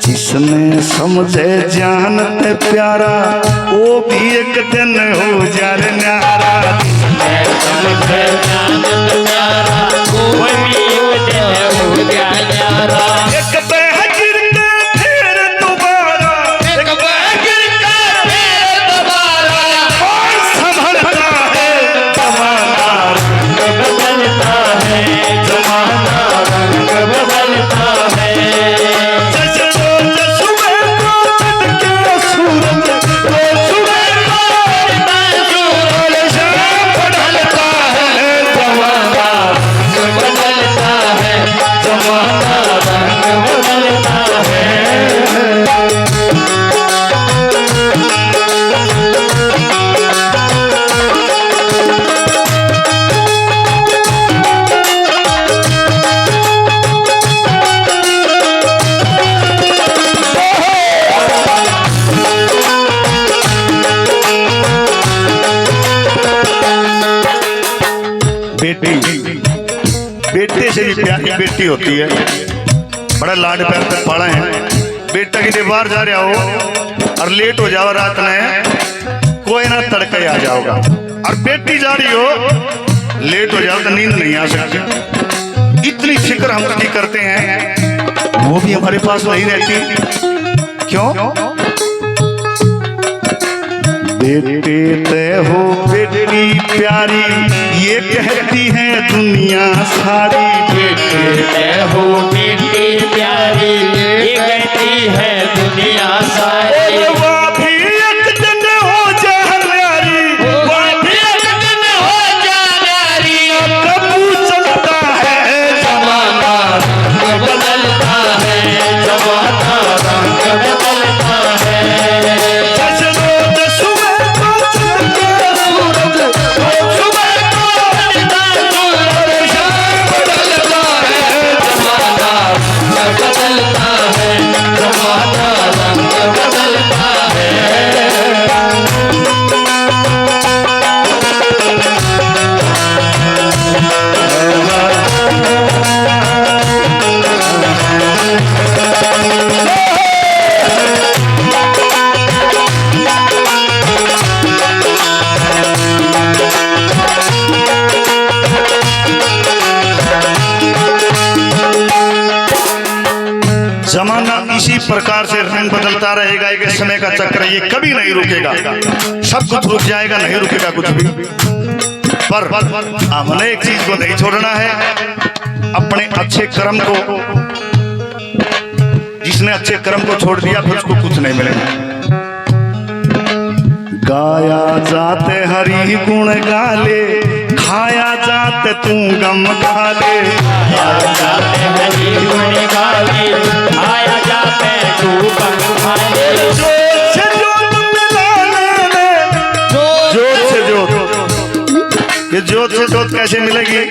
जिसने समझे जानते प्यारा वो भी एक दिन हो जाए न्यारा। जिसने समझे जानते प्यारा वो भी एक दिन हो जाए न्यारा। एक बहगिर के फिर दोबारा, एक बहगिर के फिर दोबारा कौन संभलता है जमाना रंग बदलता है, जमाना रंग बदलता है। बेटे से भी प्यारी बेटी होती है, बड़ा लाड प्यार तक पाला है। बेटा के लिए बाहर जा रहा हो और लेट हो जाओ रात में, कोई ना तड़के आ जाओगा। और बेटी जा रही हो लेट हो जाओ तो नींद नहीं आ सकती। इतनी फिक्र हम उसकी करते हैं, वो भी हमारे पास नहीं रहती। क्यों? बेटे तय हो बेटी प्यारी ये कहती है दुनिया सारी। बेटे तय हो बेटी प्यारी ये कहती है दुनिया सारी। वो भी एक दिन हो जाए न्यारी, वो भी एक दिन हो जाए न्यारी। कबू चलता है जमाना रंग बदलता है, जमाना रंग बदलता है। जमाना इसी प्रकार से रंग बदलता रहेगा, एक समय का चक्र ये कभी नहीं रुकेगा। सब कुछ रुक जाएगा, नहीं रुकेगा कुछ भी। पर हमने एक चीज को नहीं छोड़ना है, अपने अच्छे कर्म को। जिसने अच्छे कर्म को छोड़ दिया फिर उसको कुछ नहीं मिलेगा। गाया जाते हरि गुण गाले, खाया जाते तू गम खाले। गाया जाते हरि गुण गाले, खाया जाते तू गम खाले। जोत से जोत मिलाने में, जोत से जोत, ये जोत से जोत कैसे मिलेगी?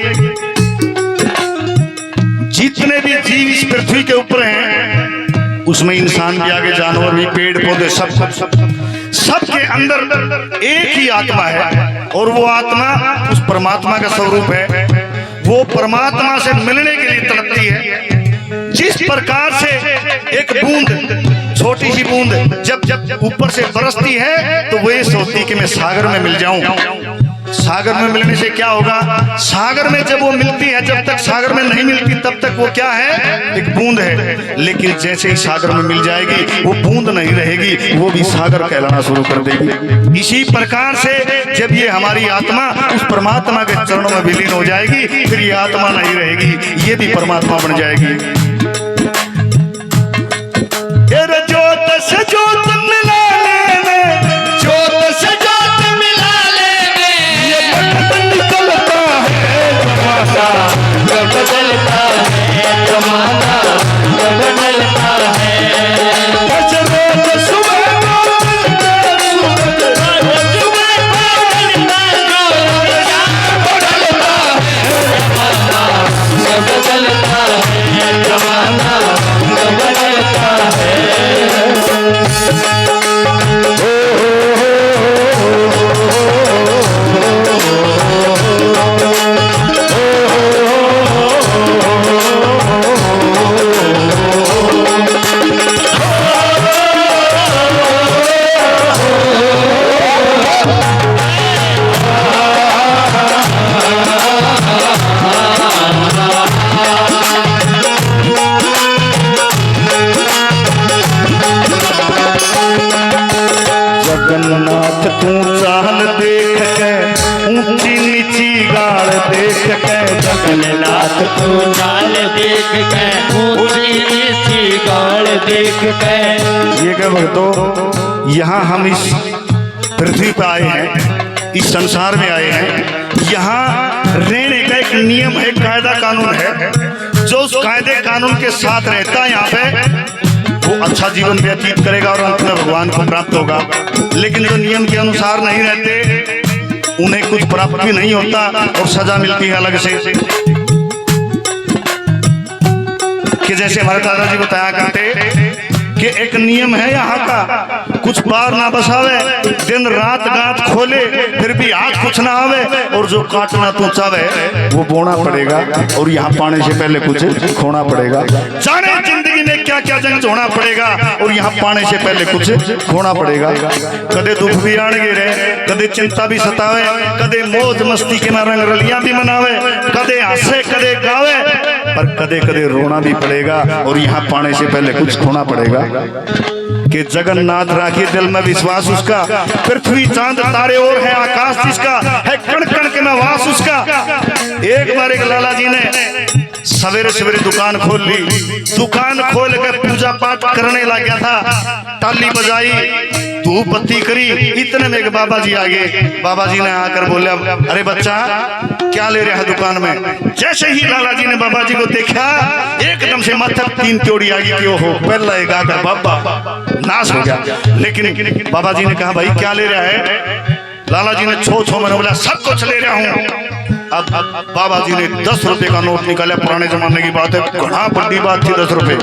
जितने भी जीव इस पृथ्वी के ऊपर हैं उसमें इंसान भी आगे, जानवर भी, पेड़ पौधे, सबके अंदर एक ही आत्मा है और वो आत्मा उस परमात्मा का स्वरूप है। वो परमात्मा से मिलने के लिए तड़पती है। जिस प्रकार से एक बूंद, छोटी सी बूंद जब ऊपर से बरसती है तो वो ये सोचती कि मैं सागर में मिल जाऊं। सागर में मिलने से क्या होगा? सागर में जब वो मिलती है, जब तक सागर में नहीं मिलती तब तक वो क्या है? एक बूंद है। लेकिन जैसे ही सागर में मिल जाएगी वो बूंद नहीं रहेगी, वो भी सागर कहलाना शुरू कर देगी। इसी प्रकार से जब ये हमारी आत्मा उस परमात्मा के चरणों में विलीन हो जाएगी फिर ये आत्मा नहीं रहेगी, ये भी परमात्मा बन जाएगी। जोत से जोत मिला लेने, जोत से जोत मिला लेने, ये निकलता है जमाना बदलता है, जमाना बदलता है। बदलता है जमाना। तू चाल देख के, ऊंची नीची गाल देख के। ये क्या भक्तों, यहाँ हम इस पृथ्वी पे आए हैं, इस संसार में आए हैं। यहाँ रहने का एक नियम है, कायदा कानून है। जो उस कायदे कानून के साथ रहता है यहाँ पे, वो अच्छा जीवन व्यतीत करेगा और अंत में भगवान को प्राप्त होगा। लेकिन जो नियम के अनुसार नहीं रहते, उन्हें कुछ प्राप्त भी नहीं होता और सजा मिलती है अलग से। कि जैसे हमारे दादाजी बताया करते कि एक नियम है यहाँ का, कुछ पार ना बसावे, दिन रात गांठ खोले फिर भी हाथ कुछ ना आवे, और जो काटना तू चावे वो बोना पड़ेगा, और यहाँ पाने से पहले कुछ खोना पड़ेगा। जाने जिंदगी में क्या क्या जंग होना पड़ेगा, और यहाँ पाने से पहले कुछ खोना पड़ेगा। कदे दुख भी आणगे रहे, कदे चिंता भी सतावे, कदे मौज मस्ती के ना रंग रलियां भी मनावे, कदे हंसे कदे गावे, पर कदे कदे रोना भी पड़ेगा, और यहाँ पाने से पहले कुछ खोना पड़ेगा। कि जगन्नाथ राखी दिल में विश्वास उसका, पृथ्वी चांद तारे और है आकाश जिसका, है कण कण के में वास उसका। एक बार एक लाला जी ने सवेरे सवेरे दुकान खोल ली, दुकान खोल के पूजा पाठ करने लग गया था, ताली बजाई, धूप बत्ती करी, इतने में एक बाबा जी आ गए। बाबा जी ने आकर बोले, अरे बच्चा क्या ले रहा है दुकान में? जैसे ही लाला जी ने बाबा जी को देखा, एकदम से मथक तीन त्योड़ी आ गई कि ओहो, पहला एक आकर बाबा नाश हो गया। लेकिन बाबा जी ने कहा, भाई क्या ले रहा है? लाला जी ने छो मैंने बोला, सब कुछ ले रहा हूँ। अब बाबा जी ने 10 रुपए का नोट निकाला, पुराने जमाने की बात है, घना बड़ी बात थी 10 रुपए।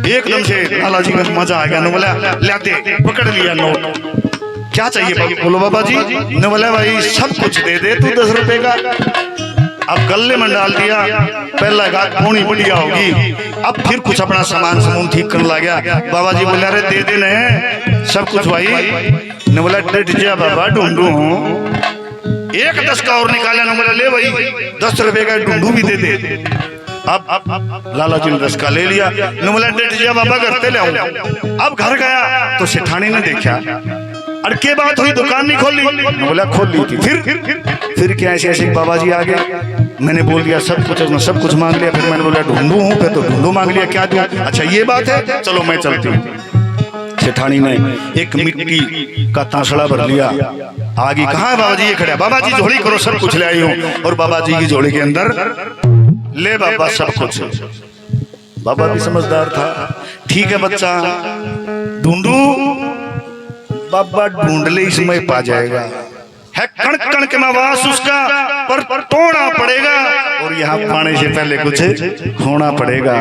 एकदम से लाला जी में मजा आ गया, ने बोला लाते, पकड़ लिया नोट। क्या चाहिए बाबू? बोलो बाबा जी। ने बोला भाई सब कुछ दे दे तू 10 रुपए का। अब गले में डाल दिया, पहला गात पौनी बढ़िया होगी। अब फिर कुछ अपना सामान ठीक करने लग गया। बाबा जी बोले, अरे दे देने सब कुछ भाई। ने बोला डट जा बाबा, ढूंढू एक 10 का और निकाला। ने बोला ले भाई 10 रुपए का ढूंढू भी दे दे। अब लाला जी ने 10 का ले लिया। ने बोला डट जा बाबा, घर पे ले आऊं। अब घर गया तो सेठानी ने देखा, अरे के बात हुई, दुकान नहीं खोल ली? बोला खोल ली थी। फिर क्या ऐसे ऐसे बाबा जी आ गए, मैंने बोल दिया सब कुछ मांग लिया। फिर मैंने बोला ढूंढू हूँ, फिर तो ढूंढू मांग लिया, क्या दूं? अच्छा ये बात है, चलो मैं चलती हूँ। सेठानी ने एक मिट्टी का तांसड़ा भर लिया, आगे कहाँ है बाबा जी? ये खड़ा। बाबा जी झोली करो, सब कुछ ले आई हूँ। और बाबा जी की झोली के अंदर ले बाबा सब कुछ। बाबा भी समझदार था, ठीक है बच्चा ढूंढू, बाबा ढूंढ ले इसमें पा जाएगा, है कण कण के में वास उसका, पर तोड़ना पड़ेगा, और यहाँ पाने से पहले कुछ होना पड़ेगा।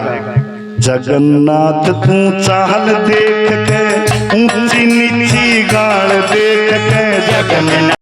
जगन्नाथ तू चाल देख के, ऊंची नीची गाल देख के, जगन्नाथ